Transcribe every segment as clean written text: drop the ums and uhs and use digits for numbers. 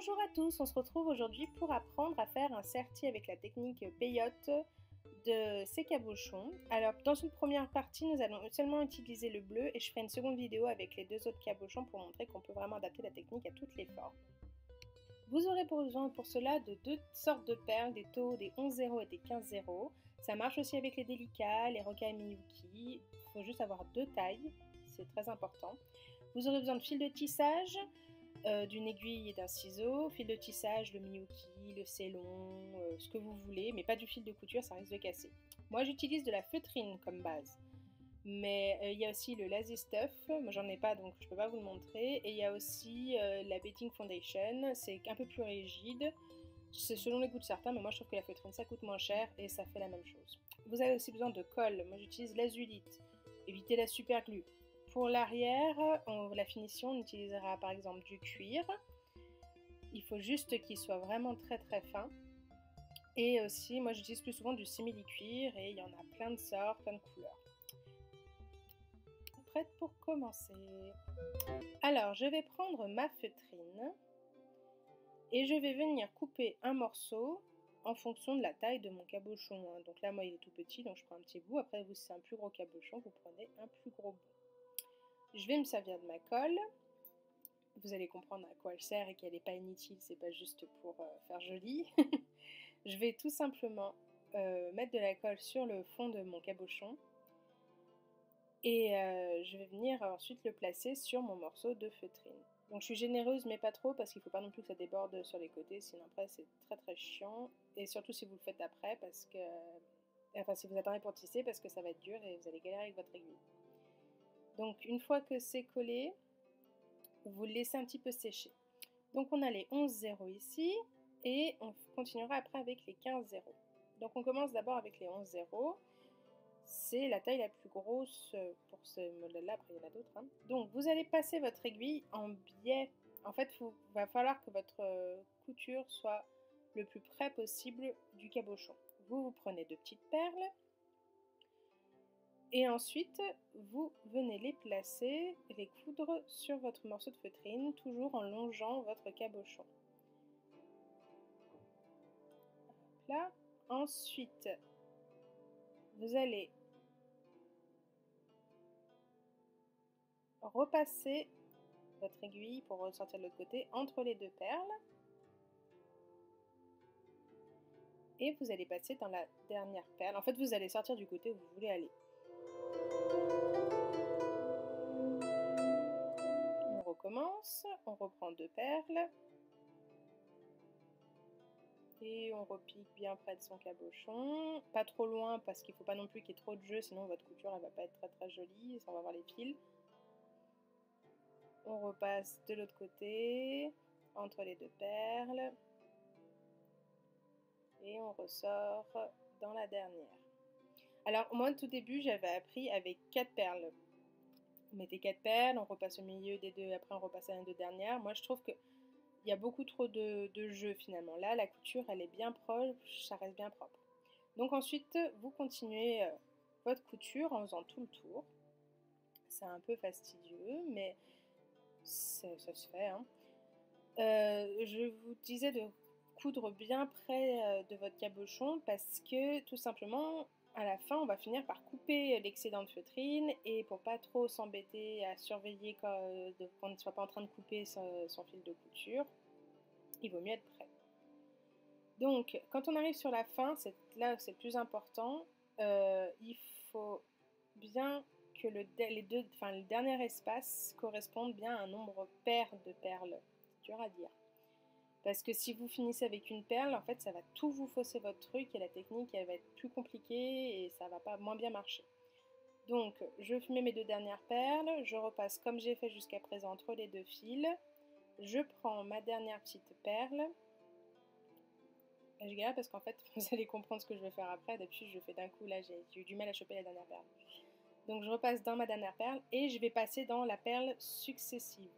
Bonjour à tous, on se retrouve aujourd'hui pour apprendre à faire un serti avec la technique peyote de ces cabochons. Alors dans une première partie nous allons seulement utiliser le bleu et je ferai une seconde vidéo avec les deux autres cabochons pour montrer qu'on peut vraiment adapter la technique à toutes les formes. Vous aurez besoin pour cela de deux sortes de perles, des taux, des 11-0 et des 15-0. Ça marche aussi avec les délicats, les rocailles Miyuki. Il faut juste avoir deux tailles, c'est très important. Vous aurez besoin de fil de tissage, d'une aiguille et d'un ciseau, fil de tissage, le Miyuki, le Célon, ce que vous voulez, mais pas du fil de couture, ça risque de casser. Moi j'utilise de la feutrine comme base, mais il y a aussi le Lazy Stuff, moi j'en ai pas donc je peux pas vous le montrer, et il y a aussi la Bedding Foundation, c'est un peu plus rigide, c'est selon les goûts de certains, mais moi je trouve que la feutrine ça coûte moins cher et ça fait la même chose. Vous avez aussi besoin de colle, moi j'utilise l'azulite, évitez la super glue. Pour l'arrière, la finition, on utilisera par exemple du cuir. Il faut juste qu'il soit vraiment très fin. Et aussi, moi j'utilise plus souvent du simili-cuir et il y en a plein de sortes, plein de couleurs. Prête pour commencer. Alors, je vais prendre ma feutrine et je vais venir couper un morceau en fonction de la taille de mon cabochon. Donc là, moi il est tout petit, donc je prends un petit bout. Après, vous, si c'est un plus gros cabochon, vous prenez un plus gros bout. Je vais me servir de ma colle. Vous allez comprendre à quoi elle sert et qu'elle n'est pas inutile, c'est pas juste pour faire joli. Je vais tout simplement mettre de la colle sur le fond de mon cabochon et je vais venir ensuite le placer sur mon morceau de feutrine. Donc je suis généreuse mais pas trop parce qu'il ne faut pas non plus que ça déborde sur les côtés, sinon après c'est très chiant. Et surtout si vous le faites après parce que... Enfin si vous attendez pour tisser parce que ça va être dur et vous allez galérer avec votre aiguille. Donc une fois que c'est collé, vous le laissez un petit peu sécher. Donc on a les 11-0 ici et on continuera après avec les 15-0. Donc on commence d'abord avec les 11-0. C'est la taille la plus grosse pour ce modèle-là, après il y en a d'autres. Hein. Donc vous allez passer votre aiguille en biais. En fait, il va falloir que votre couture soit le plus près possible du cabochon. Vous prenez deux petites perles. Et ensuite, vous venez les placer, les coudre sur votre morceau de feutrine, toujours en longeant votre cabochon. Hop là. Ensuite, vous allez repasser votre aiguille pour ressortir de l'autre côté entre les deux perles. Et vous allez passer dans la dernière perle. En fait, vous allez sortir du côté où vous voulez aller. On recommence, on reprend deux perles et on repique bien près de son cabochon, pas trop loin parce qu'il ne faut pas non plus qu'il y ait trop de jeu, sinon votre couture elle va pas être très jolie, on va voir les fils. On repasse de l'autre côté, entre les deux perles et on ressort dans la dernière. Alors moi au tout début j'avais appris avec 4 perles. On mettait 4 perles, on repasse au milieu des deux, après on repasse à les deux dernières. Moi je trouve que il y a beaucoup trop de jeu finalement. Là la couture elle est bien proche, ça reste bien propre. Donc ensuite vous continuez votre couture en faisant tout le tour. C'est un peu fastidieux mais ça se fait. Hein. Je vous disais de coudre bien près de votre cabochon parce que tout simplement à la fin on va finir par couper l'excédent de feutrine et pour pas trop s'embêter à surveiller qu'on ne soit pas en train de couper son fil de couture, il vaut mieux être prêt. Donc quand on arrive sur la fin, c'est là c'est le plus important, il faut bien que le dernier espace corresponde bien à un nombre pair de perles. C'est dur à dire. Parce que si vous finissez avec une perle, en fait, ça va tout vous fausser votre truc et la technique, elle va être plus compliquée et ça va pas moins bien marcher. Donc, je mets mes deux dernières perles, je repasse comme j'ai fait jusqu'à présent entre les deux fils. Je prends ma dernière petite perle. Je galère parce qu'en fait, vous allez comprendre ce que je vais faire après. D'habitude, je fais d'un coup. Là, j'ai eu du mal à choper la dernière perle. Donc, je repasse dans ma dernière perle et je vais passer dans la perle successive.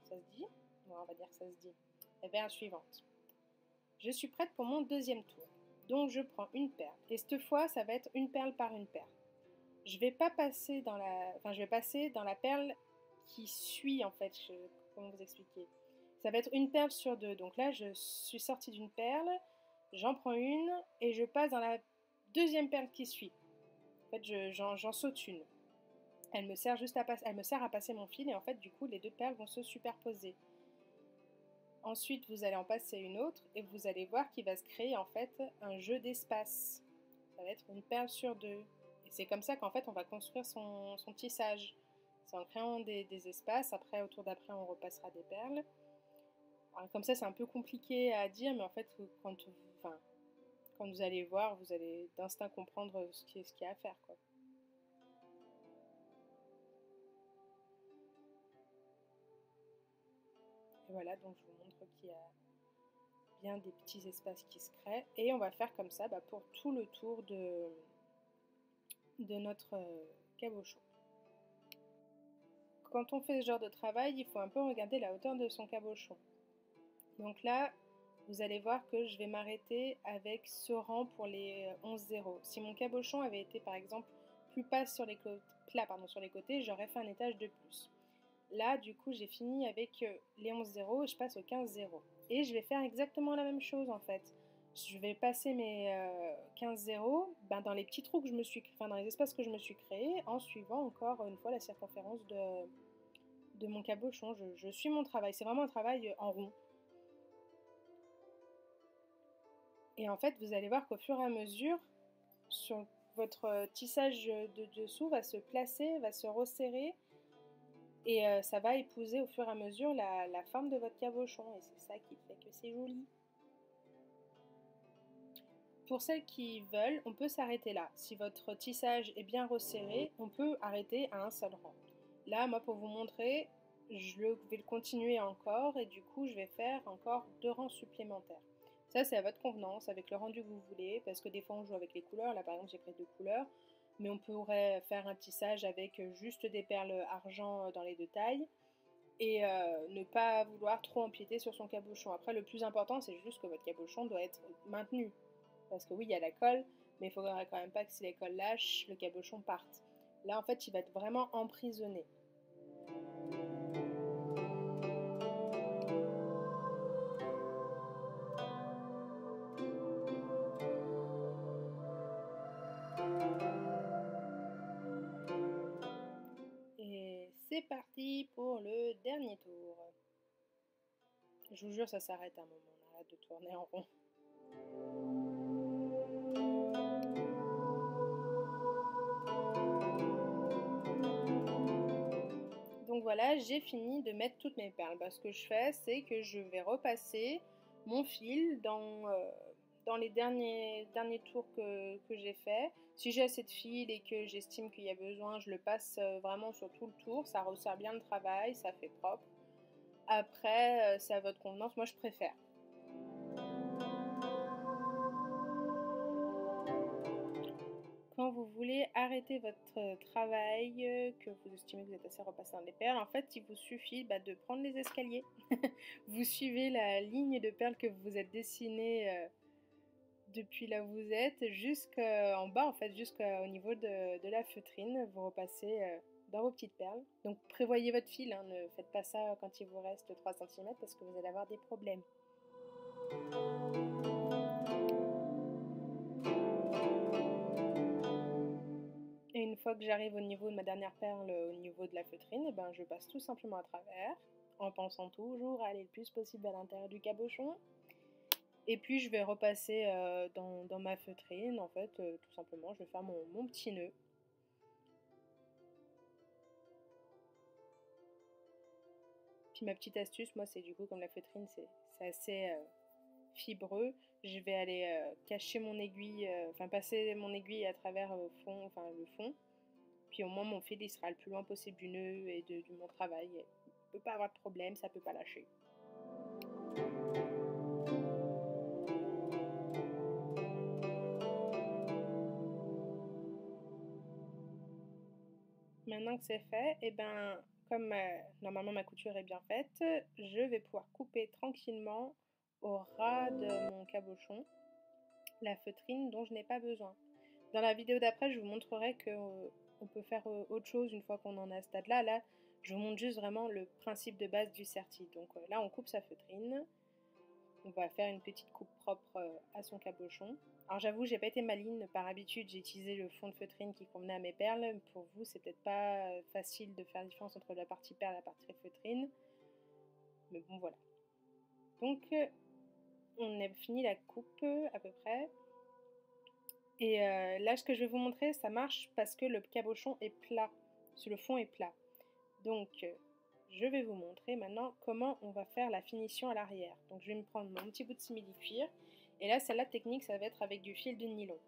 Ça se dit? Ouais, on va dire que ça se dit. La perle suivante. Je suis prête pour mon deuxième tour. Donc je prends une perle. Et cette fois, ça va être une perle par une perle. Je vais pas passer dans la... Enfin, je vais passer dans la perle qui suit, en fait. Comment vous expliquer? Ça va être une perle sur deux. Donc là, je suis sortie d'une perle, j'en prends une et je passe dans la deuxième perle qui suit. En fait, j'en saute une. Elle me sert elle me sert à passer mon fil et en fait, du coup, les deux perles vont se superposer. Ensuite, vous allez en passer une autre et vous allez voir qu'il va se créer en fait un jeu d'espace. Ça va être une perle sur deux. Et c'est comme ça qu'en fait, on va construire son tissage. C'est en créant des espaces. Après, au tour d'après, on repassera des perles. Alors, comme ça, c'est un peu compliqué à dire, mais en fait, quand vous allez voir, vous allez d'instinct comprendre ce qu'il y a à faire, quoi. Et voilà, donc je vous montre qu'il y a bien des petits espaces qui se créent. Et on va faire comme ça pour tout le tour de notre cabochon. Quand on fait ce genre de travail, il faut un peu regarder la hauteur de son cabochon. Donc là, vous allez voir que je vais m'arrêter avec ce rang pour les 11 zéros. Si mon cabochon avait été par exemple plus plat sur les côtés, j'aurais fait un étage de plus. Là, du coup, j'ai fini avec les 11 zéros et je passe au 15 zéros. Et je vais faire exactement la même chose en fait. Je vais passer mes 15 zéros dans les petits trous que je me suis, dans les espaces que je me suis créés en suivant encore une fois la circonférence de mon cabochon. Je suis mon travail. C'est vraiment un travail en rond. Et en fait, vous allez voir qu'au fur et à mesure, sur votre tissage de dessous va se placer, va se resserrer et ça va épouser au fur et à mesure la forme de votre cabochon. Et c'est ça qui fait que c'est joli. Pour celles qui veulent, on peut s'arrêter là. Si votre tissage est bien resserré, on peut arrêter à un seul rang. Là, moi, pour vous montrer, je vais le continuer encore et du coup, je vais faire encore 2 rangs supplémentaires. Ça, c'est à votre convenance, avec le rendu que vous voulez, parce que des fois, on joue avec les couleurs. Là, par exemple, j'ai pris 2 couleurs, mais on pourrait faire un tissage avec juste des perles argent dans les 2 tailles et ne pas vouloir trop empiéter sur son cabochon. Après, le plus important, c'est juste que votre cabochon doit être maintenu. Parce que oui, il y a la colle, mais il ne faudrait quand même pas que si la colle lâche, le cabochon parte. Là, en fait, il va être vraiment emprisonné. Et c'est parti pour le dernier tour. Je vous jure, ça s'arrête à un moment, on arrête de tourner en rond. Donc voilà, j'ai fini de mettre toutes mes perles. Ce que je fais, c'est que je vais repasser mon fil dans les derniers tours que j'ai fait. Si j'ai assez de fil et que j'estime qu'il y a besoin, je le passe vraiment sur tout le tour. Ça resserre bien le travail, ça fait propre. Après, c'est à votre convenance. Moi, je préfère. Quand vous voulez arrêter votre travail, que vous estimez que vous êtes assez repassé dans les perles, en fait, il vous suffit de prendre les escaliers. Vous suivez la ligne de perles que vous vous êtes dessinée depuis là où vous êtes jusqu'en bas, en fait, jusqu'au niveau de la feutrine. Vous repassez dans vos petites perles. Donc prévoyez votre fil, hein, ne faites pas ça quand il vous reste 3 cm parce que vous allez avoir des problèmes. Et une fois que j'arrive au niveau de ma dernière perle, au niveau de la feutrine, et je passe tout simplement à travers, en pensant toujours à aller le plus possible à l'intérieur du cabochon. Et puis je vais repasser dans ma feutrine, en fait, tout simplement, je vais faire mon petit nœud. Puis ma petite astuce, moi, c'est du coup, comme la feutrine, c'est assez fibreux, je vais aller cacher mon aiguille, passer mon aiguille à travers le fond, puis au moins mon fil il sera le plus loin possible du nœud et de mon travail. Il ne peut pas avoir de problème, ça ne peut pas lâcher. Maintenant que c'est fait, comme normalement ma couture est bien faite, je vais pouvoir couper tranquillement au ras de mon cabochon la feutrine dont je n'ai pas besoin. Dans la vidéo d'après, je vous montrerai qu'on peut faire autre chose une fois qu'on en est à ce stade-là. Là, Je vous montre juste vraiment le principe de base du serti. Donc là, on coupe sa feutrine. On va faire une petite coupe propre à son cabochon. Alors j'avoue, j'ai pas été maligne. Par habitude, j'ai utilisé le fond de feutrine qui convenait à mes perles. Pour vous, c'est peut-être pas facile de faire la différence entre la partie perle et la partie feutrine. Mais bon, voilà. Donc, on a fini la coupe à peu près. Et là, ce que je vais vous montrer, ça marche parce que le cabochon est plat. Le fond est plat. Donc, je vais vous montrer maintenant comment on va faire la finition à l'arrière. Donc, je vais me prendre mon petit bout de simili-cuir. Et là, celle-là, technique, ça va être avec du fil de nylon.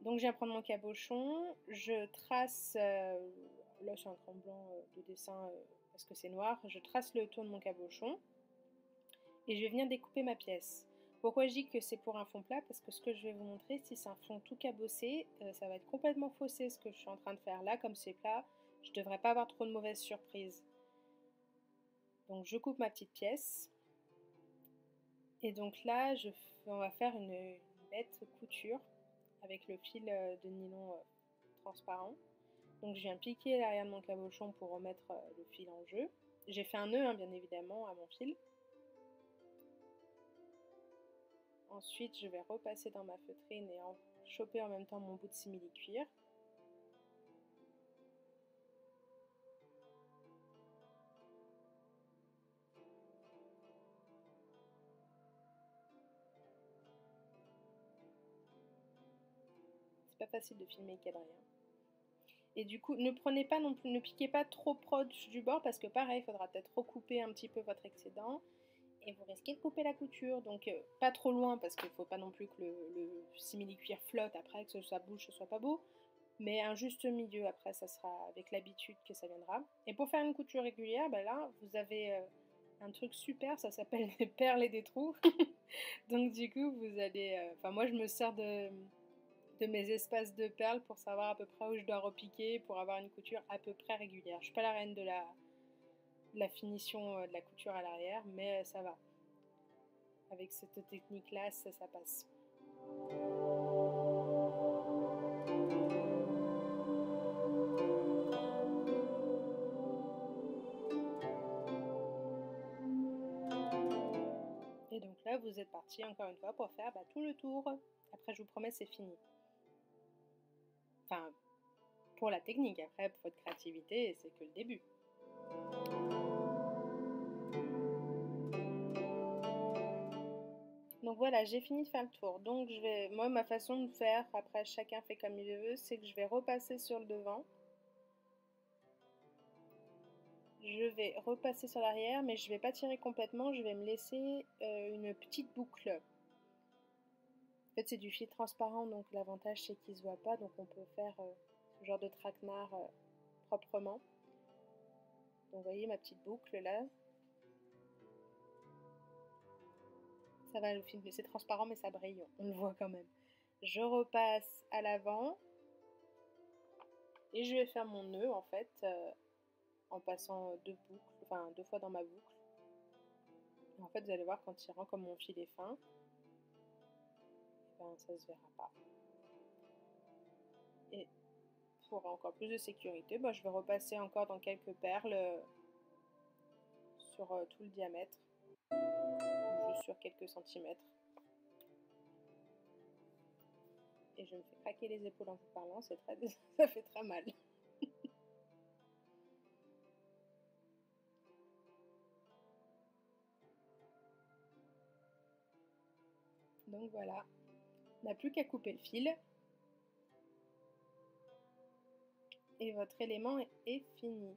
Donc, je viens prendre mon cabochon. Je trace, là, c'est un crayon blanc de dessin parce que c'est noir. Je trace le tour de mon cabochon. Et je vais venir découper ma pièce. Pourquoi je dis que c'est pour un fond plat? Parce que ce que je vais vous montrer, si c'est un fond tout cabossé, ça va être complètement faussé ce que je suis en train de faire là. Comme c'est plat, je ne devrais pas avoir trop de mauvaises surprises. Donc je coupe ma petite pièce. Et donc là, on va faire une bête couture avec le fil de nylon transparent. Donc je viens piquer l'arrière de mon cabochon pour remettre le fil en jeu. J'ai fait un nœud, hein, bien évidemment, à mon fil. Ensuite, je vais repasser dans ma feutrine et choper en même temps mon bout de simili-cuir. C'est pas facile de filmer le quadrille. Et du coup, ne prenez pas non plus, ne piquez pas trop proche du bord parce que pareil, il faudra peut-être recouper un petit peu votre excédent. Et vous risquez de couper la couture, donc pas trop loin parce qu'il ne faut pas non plus que le simili-cuir flotte après, que ça bouge, ce soit pas beau. Mais un juste milieu, après ça sera avec l'habitude que ça viendra. Et pour faire une couture régulière, ben là vous avez un truc super, ça s'appelle des perles et des trous. Donc du coup vous allez, enfin moi je me sers de mes espaces de perles pour savoir à peu près où je dois repiquer pour avoir une couture à peu près régulière. Je suis pas la reine de la finition de la couture à l'arrière, mais ça va. Avec cette technique-là, ça passe. Et donc là, vous êtes parti encore une fois pour faire tout le tour. Après, je vous promets, c'est fini. Enfin, pour la technique. Après, pour votre créativité, c'est que le début. Donc voilà, j'ai fini de faire le tour. Donc moi, ma façon de faire, après chacun fait comme il veut, c'est que je vais repasser sur le devant. Je vais repasser sur l'arrière, mais je ne vais pas tirer complètement, je vais me laisser une petite boucle. En fait, c'est du fil transparent, donc l'avantage c'est qu'il ne se voit pas, donc on peut faire ce genre de traquenard proprement. Donc vous voyez ma petite boucle là. Ça va, le film, c'est transparent mais ça brille, on le voit quand même. Je repasse à l'avant et je vais faire mon nœud en fait en passant deux fois dans ma boucle. Et en fait, vous allez voir quand il rentre comme mon fil est fin, ben, ça se verra pas. Et pour encore plus de sécurité, ben, je vais repasser encore dans quelques perles sur tout le diamètre, juste sur quelques centimètres. Et je me fais craquer les épaules en vous parlant, ça fait très mal. Donc voilà, on n'a plus qu'à couper le fil. Et votre élément est fini.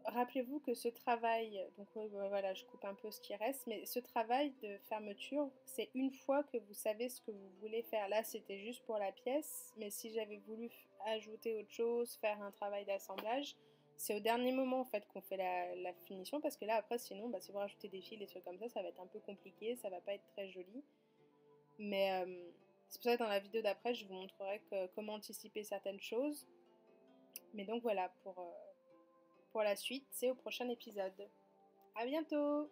Rappelez-vous que ce travail, donc voilà, je coupe un peu ce qui reste, mais ce travail de fermeture, c'est une fois que vous savez ce que vous voulez faire. Là, c'était juste pour la pièce, mais si j'avais voulu ajouter autre chose, faire un travail d'assemblage, c'est au dernier moment en fait qu'on fait la finition, parce que là après, sinon, si vous rajoutez des fils, des trucs comme ça va être un peu compliqué, ça va pas être très joli. Mais c'est pour ça que dans la vidéo d'après, je vous montrerai comment anticiper certaines choses. Mais donc voilà, pour la suite, c'est au prochain épisode. À bientôt!